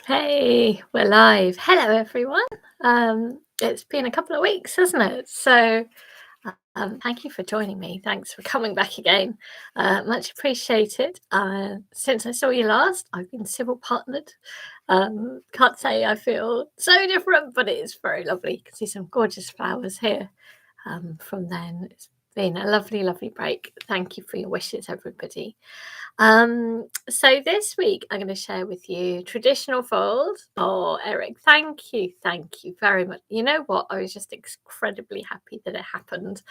Hey, we're live. Hello, everyone. It's been a couple of weeks, hasn't it? Thank you for joining me. Thanks for coming back again. Much appreciated. Since I saw you last, I've been civil partnered. Can't say I feel so different, but it is very lovely. You can see some gorgeous flowers here. From then, it's been a lovely, lovely break. Thank you for your wishes, everybody. So this week I'm going to share with you traditional fold. Oh, Eric, thank you very much. You know what? I was just incredibly happy that it happened.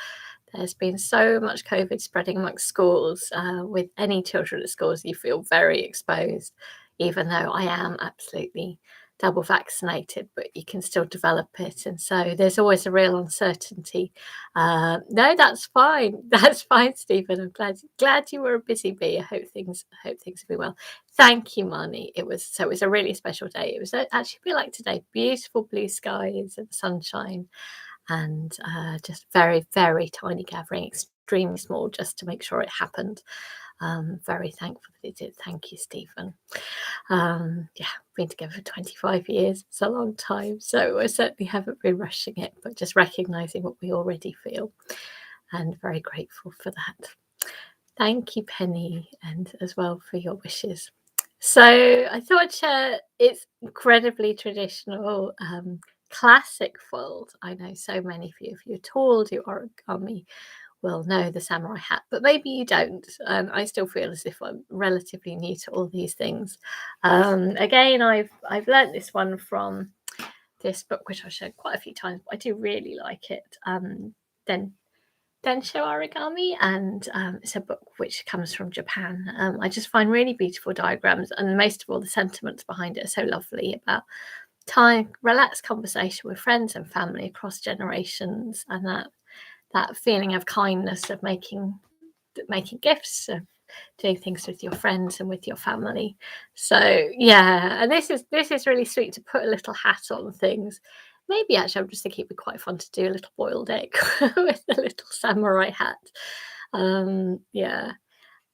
There's been so much COVID spreading amongst schools. With any children at schools, you feel very exposed, even though I am absolutely double vaccinated, but you can still develop it. And so there's always a real uncertainty. No, that's fine. That's fine, Stephen. I'm glad you were a busy bee. I hope things will be well. Thank you, Marnie. It was a really special day. It was actually a bit like today. Beautiful blue skies and sunshine, and just very, very tiny gathering, extremely small, just to make sure it happened. Very thankful that it did. Thank you, Stephen. Yeah, been together for 25 years. It's a long time, so I certainly haven't been rushing it, but just recognizing what we already feel, and very grateful for that. Thank you, Penny, and as well for your wishes. So I thought I'd share, it's incredibly traditional, classic fold. I know so many of you, if you're tall, do origami, will know the samurai hat, but maybe you don't. I still feel as if I'm relatively new to all these things. Again, I've learnt this one from this book, which I've shared quite a few times, but I do really like it. Then Densho Origami, and it's a book which comes from Japan. I just find really beautiful diagrams, and most of all, the sentiments behind it are so lovely about time, relaxed conversation with friends and family across generations, and that feeling of kindness, of making gifts, of doing things with your friends and with your family. So yeah, and this is really sweet to put a little hat on things. Maybe actually I'm just thinking it'd be quite fun to do a little boiled egg with a little samurai hat. Yeah,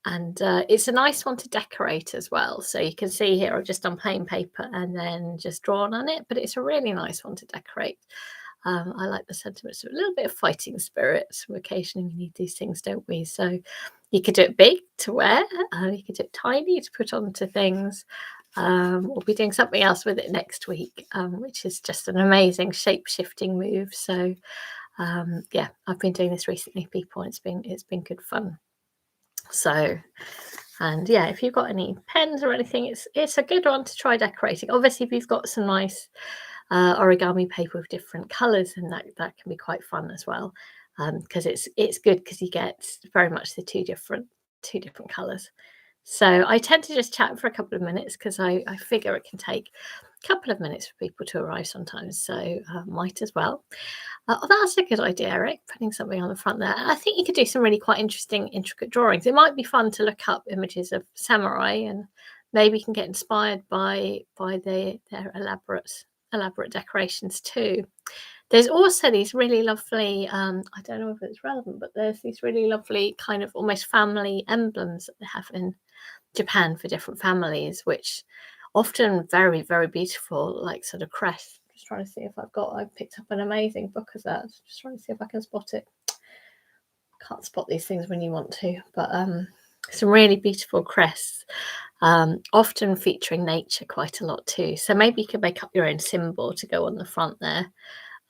and it's a nice one to decorate as well. So you can see here I've just done plain paper and then just drawn on it, but it's a really nice one to decorate. I like the sentiments of a little bit of fighting spirit. So occasionally we need these things, don't we? So you could do it big to wear, you could do it tiny to put onto things. We'll be doing something else with it next week, which is just an amazing shape shifting move. So yeah, I've been doing this recently, people, and it's been good fun. So, and yeah, if you've got any pens or anything, it's a good one to try decorating. Obviously, if you've got some nice origami paper with different colours, and that can be quite fun as well, because it's good because you get very much the two different colours. So I tend to just chat for a couple of minutes because I figure it can take a couple of minutes for people to arrive sometimes. So might as well. Oh, that's a good idea, Eric. Putting something on the front there. I think you could do some really quite interesting, intricate drawings. It might be fun to look up images of samurai, and maybe you can get inspired by their elaborate decorations too. There's also these really lovely, I don't know if it's relevant, but there's these really lovely kind of almost family emblems that they have in Japan for different families, which often very, very beautiful, like sort of crest. Just trying to see if I've picked up an amazing book of that. Just trying to see if I can spot it. Can't spot these things when you want to, but some really beautiful crests, often featuring nature quite a lot too. So maybe you could make up your own symbol to go on the front there,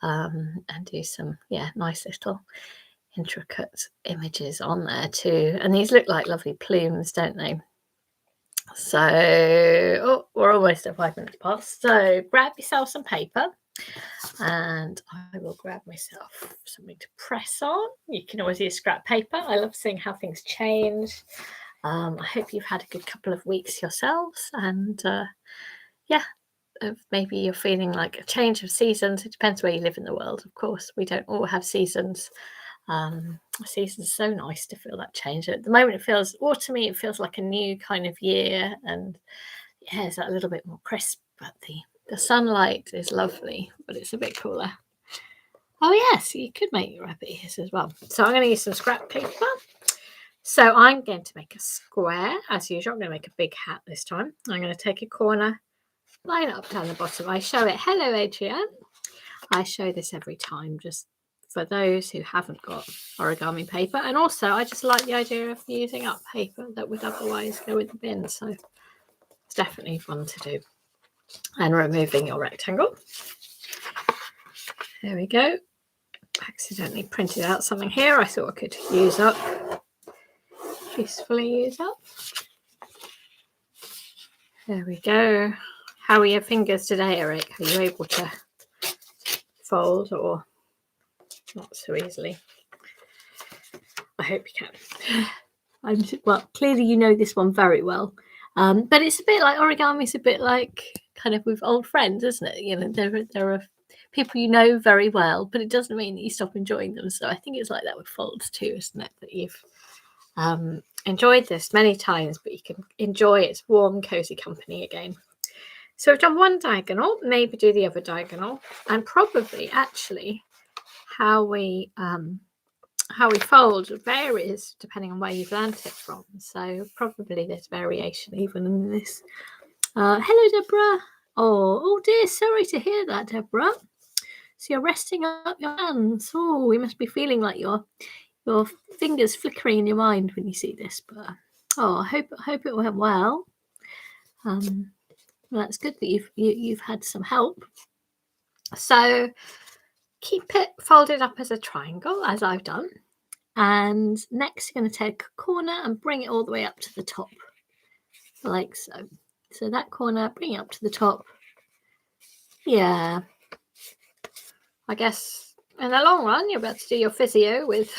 and do some, yeah, nice little intricate images on there too. And these look like lovely plumes, don't they? So, oh, we're almost at 5 minutes past. So grab yourself some paper, and I will grab myself something to press on. You can always use scrap paper. I love seeing how things change. I hope you've had a good couple of weeks yourselves, and yeah, maybe you're feeling like a change of seasons. It depends where you live in the world, of course. We don't all have seasons. Seasons are so nice to feel that change. At the moment, it feels autumny. It feels like a new kind of year, and yeah, it's a little bit more crisp. But the sunlight is lovely, but it's a bit cooler. Oh yes, you could make your rabbit ears as well. So I'm going to use some scrap paper. So I'm going to make a square as usual. I'm going to make a big hat this time. I'm going to take a corner line it up down the bottom. I show it. Hello, Adrienne. I show this every time, just for those who haven't got origami paper. And also, I just like the idea of using up paper that would otherwise go in the bin. So it's definitely fun to do. And removing your rectangle. There we go. Accidentally printed out something here I thought I could use up. Peacefully use up. There we go. How are your fingers today, Eric? Are you able to fold or not so easily? I hope you can. Well, clearly you know this one very well. But it's a bit like origami. It's a bit like kind of with old friends, isn't it? You know, there are people you know very well, but it doesn't mean that you stop enjoying them. So I think it's like that with folds too, isn't it? That you've enjoyed this many times, but you can enjoy its warm, cozy company again. So we've done one diagonal, maybe do the other diagonal, and probably actually how we fold varies depending on where you've learned it from. So probably there's variation even in this. Hello, Deborah. Oh dear, sorry to hear that, Deborah. So you're resting up your hands. Oh, we must be feeling like your fingers flickering in your mind when you see this. But I hope it went well. That's good that you've had some help. So keep it folded up as a triangle, as I've done. And next, you're going to take a corner and bring it all the way up to the top, like so. So that corner, bring it up to the top. Yeah. I guess in the long run, you're about to do your physio with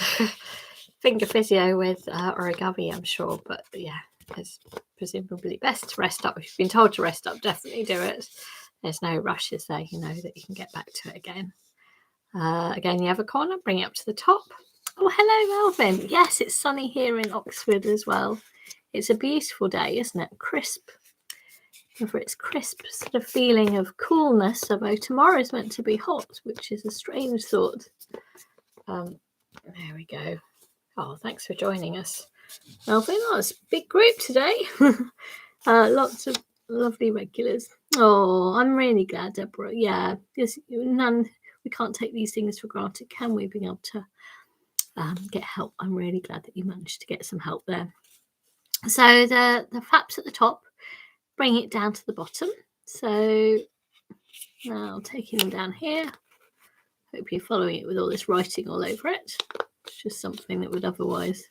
finger physio with origami, I'm sure. But yeah, it's presumably best to rest up. If you've been told to rest up, definitely do it. There's no rushes there, you know, that you can get back to it again. Again, the other corner, bring it up to the top. Oh, hello, Melvin. Yes, it's sunny here in Oxford as well. It's a beautiful day, isn't it? Crisp. For its crisp sort of feeling of coolness, although tomorrow's meant to be hot, which is a strange thought. There we go. Oh, thanks for joining us, Melvin. Oh, it's a big group today. Lots of lovely regulars. Oh, I'm really glad, Deborah. Yeah, because we can't take these things for granted, can we? Being able to get help. I'm really glad that you managed to get some help there. So the flaps at the top, bring it down to the bottom. So now taking them down here. Hope you're following it with all this writing all over it. It's just something that would otherwise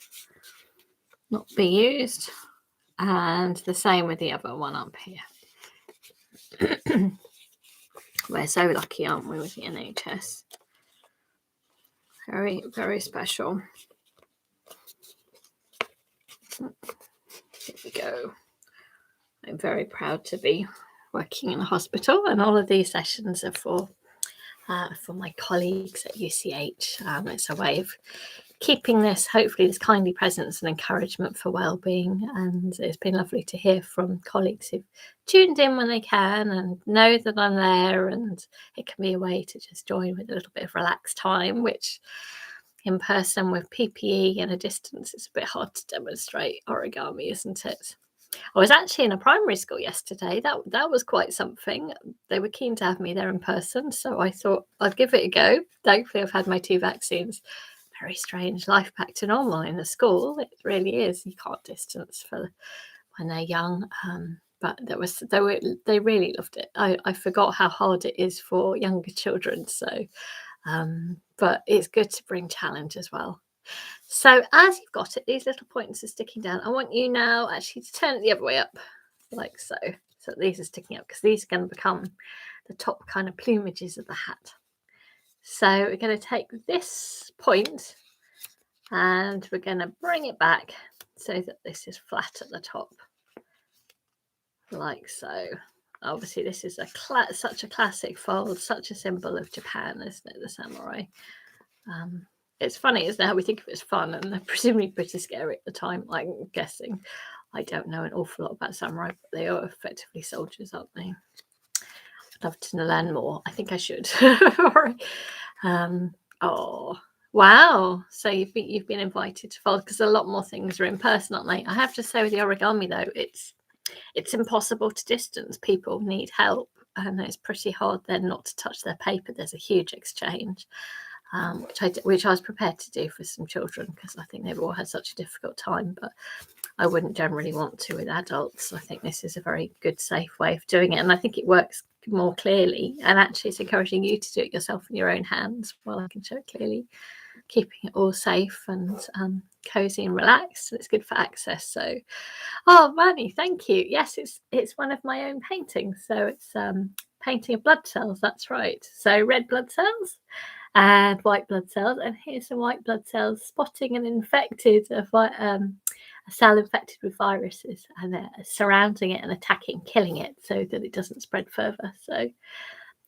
not be used. And the same with the other one up here. We're so lucky, aren't we, with the NHS? Very, very special. Here we go. I'm very proud to be working in a hospital, and all of these sessions are for my colleagues at UCH. It's a way of keeping this, hopefully, this kindly presence and encouragement for well-being. And it's been lovely to hear from colleagues who've tuned in when they can and know that I'm there. And it can be a way to just join with a little bit of relaxed time, which in person with PPE and a distance, it's a bit hard to demonstrate origami, isn't it? I was actually in a primary school yesterday. That was quite something. They were keen to have me there in person, so I thought I'd give it a go. Thankfully, I've had my 2 vaccines. Very strange, life back to normal in the school. It really is. You can't distance for when they're young, but they really loved it. I forgot how hard it is for younger children. So, but it's good to bring challenge as well. So as you've got it, these little points are sticking down. I want you now actually to turn it the other way up, like so. So these are sticking up because these are going to become the top kind of plumages of the hat. So we're going to take this point and we're going to bring it back so that this is flat at the top, like so. Obviously, this is such a classic fold, such a symbol of Japan, isn't it? The samurai. It's funny, isn't it, how we think of it as fun, and they're presumably pretty scary at the time, I'm guessing. I don't know an awful lot about samurai, but they are effectively soldiers, aren't they? I'd love to learn more. I think I should. Oh, wow. So you've been invited to fold, because a lot more things are in person, aren't they? I have to say with the origami, though, it's it's impossible to distance. People need help, and it's pretty hard then not to touch their paper. There's a huge exchange, which I was prepared to do for some children because I think they've all had such a difficult time, but I wouldn't generally want to with adults. I think this is a very good, safe way of doing it, and I think it works more clearly, and actually it's encouraging you to do it yourself in your own hands while I can show it clearly, keeping it all safe and cozy and relaxed. And it's good for access. So, oh, Manny, thank you. Yes, it's one of my own paintings. So it's painting of blood cells. That's right. So red blood cells and white blood cells. And here's some white blood cells spotting an infected, a cell infected with viruses, and they're surrounding it and attacking, killing it so that it doesn't spread further. So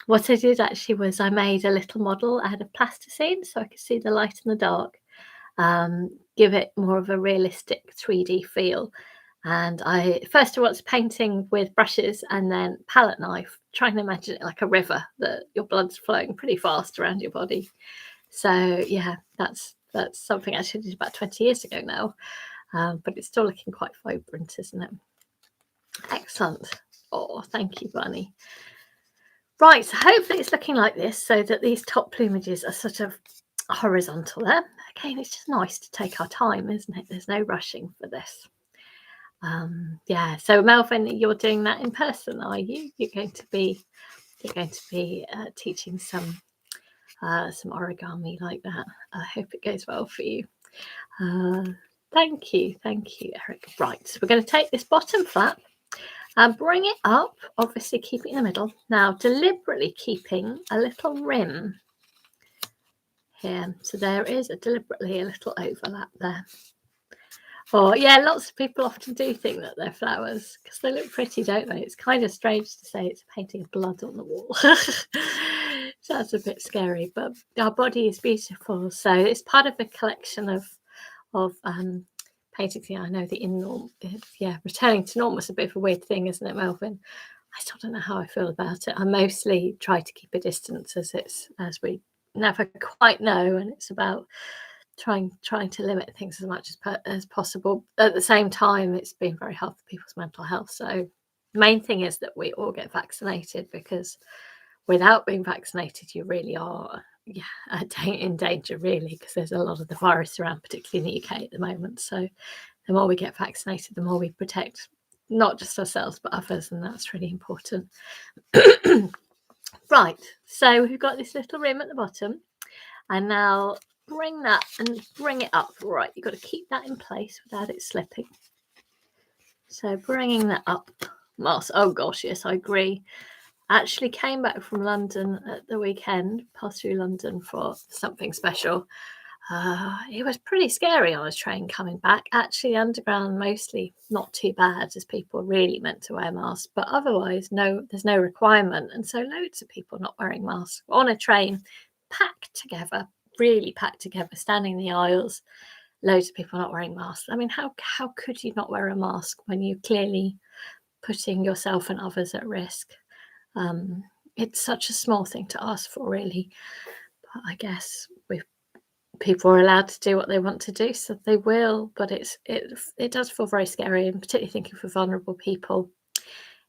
what I did actually was I made a little model out of plasticine so I could see the light in the dark, give it more of a realistic 3D feel. And I first was painting with brushes and then palette knife, trying to imagine it like a river that your blood's flowing pretty fast around your body. So yeah, that's something I actually did about 20 years ago now, but it's still looking quite vibrant, isn't it? Excellent. Oh, thank you, Bunny. Right, so hopefully it's looking like this so that these top plumages are sort of horizontal there. Again, it's just nice to take our time, isn't it? There's no rushing for this. Yeah, so Melvin, you're doing that in person, are you? You're going to be teaching some origami like that. I hope it goes well for you. Thank you, Eric. Right, so we're going to take this bottom flap and bring it up, obviously keeping in the middle. Now, deliberately keeping a little rim here. So there is deliberately a little overlap there. Oh, yeah, lots of people often do think that they're flowers because they look pretty, don't they? It's kind of strange to say it's a painting of blood on the wall. So that's a bit scary, but our body is beautiful. So it's part of a collection of paintings. Yeah, I know the in norm. Yeah, returning to norm was a bit of a weird thing, isn't it, Melvin? I still don't know how I feel about it. I mostly try to keep a distance as we never quite know, and it's about trying to limit things as much as possible. At the same time, it's been very hard for people's mental health. So the main thing is that we all get vaccinated, because without being vaccinated, you really are in danger, really, because there's a lot of the virus around, particularly in the UK at the moment. So the more we get vaccinated, the more we protect not just ourselves but others, and that's really important. Right, so we've got this little rim at the bottom, and now bring that and bring it up. Right, you've got to keep that in place without it slipping. So bringing that up. Oh gosh, yes, I agree. I actually came back from London at the weekend, passed through London for something special. It was pretty scary on a train coming back. Actually, underground mostly not too bad, as people really meant to wear masks, but otherwise there's no requirement, and so loads of people not wearing masks on a train, really packed together, standing in the aisles. Loads of people not wearing masks. I mean, how could you not wear a mask when you're clearly putting yourself and others at risk? It's such a small thing to ask for, really, but I guess people are allowed to do what they want to do, so they will. But it does feel very scary, and particularly thinking for vulnerable people,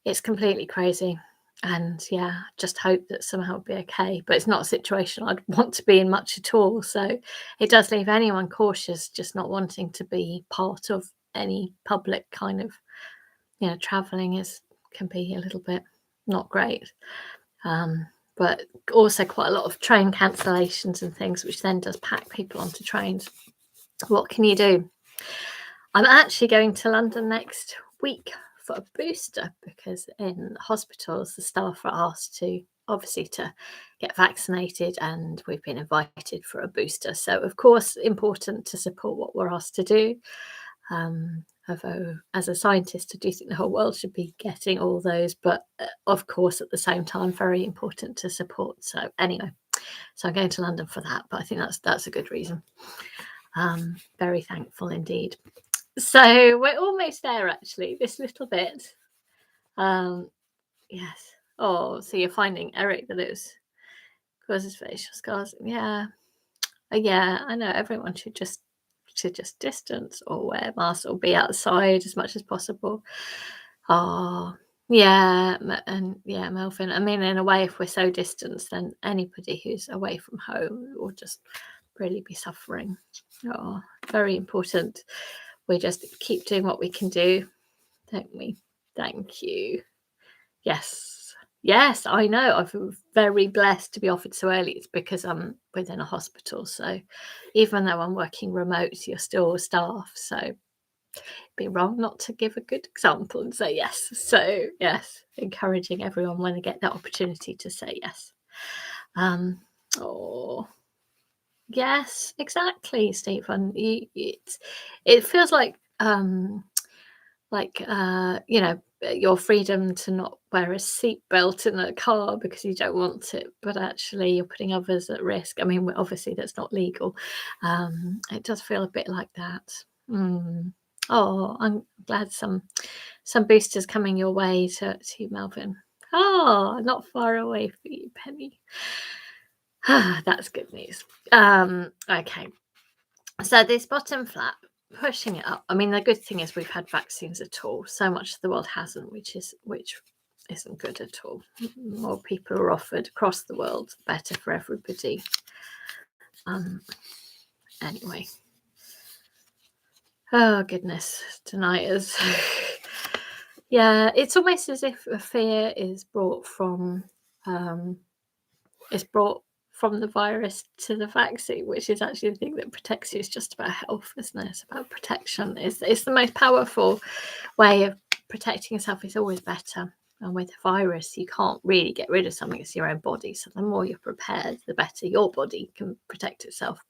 it's completely crazy. And yeah, just hope that somehow it'll be okay. But it's not a situation I'd want to be in much at all. So it does leave anyone cautious, just not wanting to be part of any public kind of, traveling can be a little bit not great. But also quite a lot of train cancellations and things, which then does pack people onto trains. What can you do? I'm actually going to London next week for a booster, because in hospitals the staff are asked to get vaccinated, and we've been invited for a booster. So of course, important to support what we're asked to do. Although as a scientist, I do think the whole world should be getting all those, but of course at the same time very important to support. So anyway, so I'm going to London for that, but I think that's a good reason. Very thankful indeed. So we're almost there, actually, this little bit. Yes. Oh, so you're finding, Eric, that it causes facial scars. Yeah, I know everyone should just distance or wear masks or be outside as much as possible. Oh, yeah, and yeah, Melvin. I mean, in a way, if we're so distant, then anybody who's away from home will just really be suffering. Oh, very important. We just keep doing what we can do, don't we? Thank you. Yes. Yes, I know. I feel very blessed to be offered so early. It's because I'm within a hospital. So even though I'm working remote, you're still staff. So it'd be wrong not to give a good example and say yes. So yes, encouraging everyone when they get that opportunity to say yes. Oh, yes, exactly, Stephen. It feels like your freedom to not wear a seatbelt in a car because you don't want it, but actually you're putting others at risk. I mean, obviously that's not legal. It does feel a bit like that. Oh, I'm glad some boosters coming your way to Melbourne. Oh, not far away for you, Penny. That's good news. Okay. So this bottom flap, pushing it up. I mean, the good thing is we've had vaccines at all. So much of the world hasn't, which isn't good at all. More people are offered across the world, better for everybody. Anyway. Oh goodness, deniers. Yeah, it's almost as if a fear is brought from the virus to the vaccine, which is actually the thing that protects you. It's just about health, isn't it? It's about protection. It's the most powerful way of protecting yourself. It's always better. And with a virus, you can't really get rid of something. It's your own body. So the more you're prepared, the better your body can protect itself.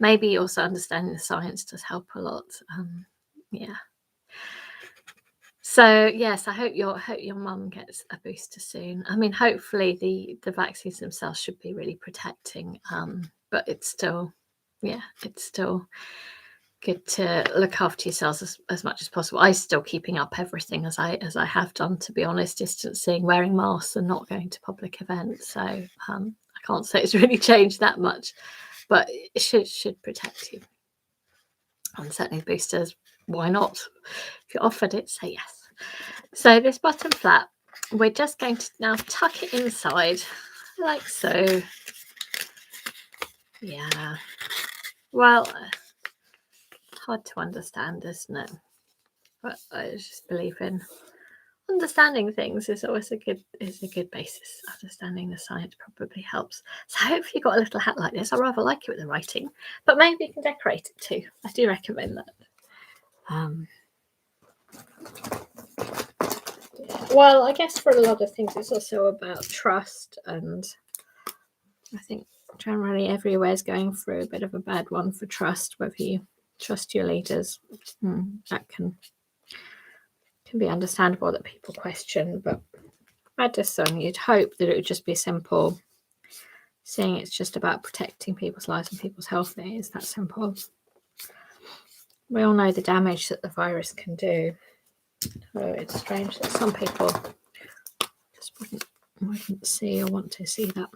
Maybe also understanding the science does help a lot. Yeah. So yes, I hope your mum gets a booster soon. I mean, hopefully the vaccines themselves should be really protecting, but it's still good to look after yourselves as much as possible. I'm still keeping up everything as I have done, to be honest, distancing, wearing masks, and not going to public events. So I can't say it's really changed that much, but it should protect you. And certainly boosters, why not? If you're offered it, say yes. So this bottom flap, we're just going to now tuck it inside like so. Yeah. Well, hard to understand, isn't it? But I just believe in understanding things is always a good basis. Understanding the science probably helps. So hopefully you got a little hat like this. I rather like it with the writing, but maybe you can decorate it too. I do recommend that. Well, I guess for a lot of things, it's also about trust, and I think generally everywhere is going through a bit of a bad one for trust. Whether you trust your leaders, that can be understandable that people question. But Madison, you'd hope that it would just be simple. Seeing it's just about protecting people's lives and people's health. It is that simple. We all know the damage that the virus can do. So it's strange that some people just wouldn't see or want to see that.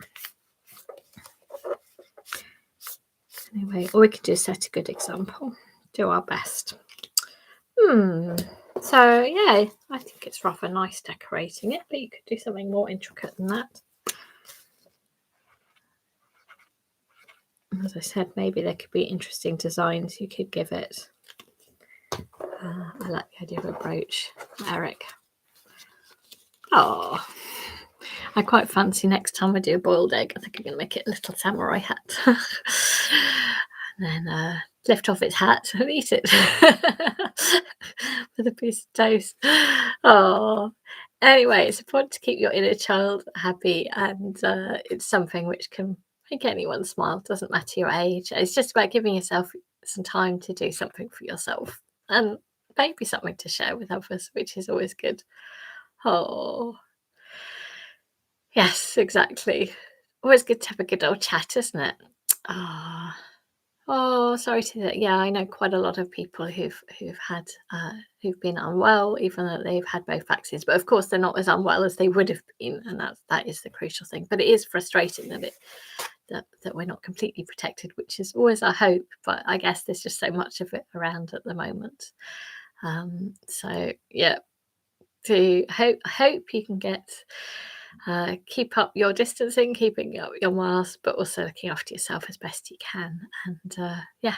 Anyway, all we could do is set a good example. Do our best. So yeah, I think it's rather nice decorating it, but you could do something more intricate than that. As I said, maybe there could be interesting designs you could give it. I like the idea of a brooch, Eric. Oh, I quite fancy next time I do a boiled egg. I think I'm going to make it a little samurai hat. And then lift off its hat and eat it with a piece of toast. Oh, anyway, it's important to keep your inner child happy, and it's something which can make anyone smile. It doesn't matter your age. It's just about giving yourself some time to do something for yourself, and maybe something to share with others, which is always good. Oh, yes, exactly. Always good to have a good old chat, isn't it? Ah. Oh, sorry to that. Yeah, I know quite a lot of people who've had who've been unwell, even though they've had both vaccines. But of course, they're not as unwell as they would have been, and that is the crucial thing. But it is frustrating that we're not completely protected, which is always our hope. But I guess there's just so much of it around at the moment. So yeah, to hope you can get keep up your distancing, keeping up your mask, but also looking after yourself as best you can. And yeah,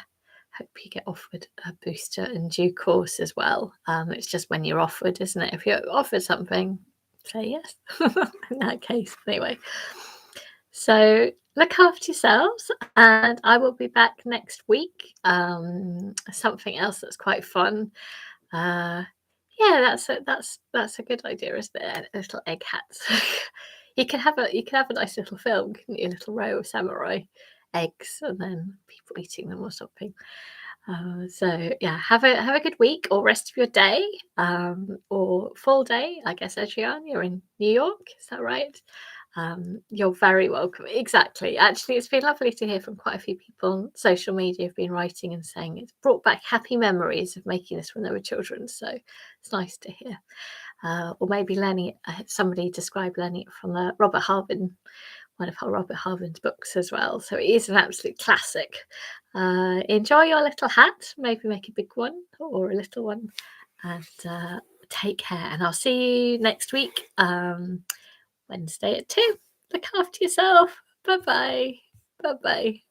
hope you get offered a booster in due course as well. It's just when you're offered, isn't it? If you're offered something, say yes. In that case, anyway. So look after yourselves, and I will be back next week. Something else that's quite fun. Yeah, that's a good idea, isn't it? Little egg hats. You can have a nice little film, couldn't you? A little row of samurai eggs, and then people eating them or something. So yeah, have a good week or rest of your day, or full day. I guess, Adrian, you're in New York, is that right? You're very welcome. Exactly. Actually, it's been lovely to hear from quite a few people on social media who've been writing and saying it's brought back happy memories of making this when they were children. So it's nice to hear. Or maybe learning it, somebody described learning it from Robert Harvin, one of Robert Harvin's books as well. So it is an absolute classic. Enjoy your little hat, maybe make a big one or a little one, and take care. And I'll see you next week, Wednesday at 2. Look after yourself. Bye bye. Bye bye.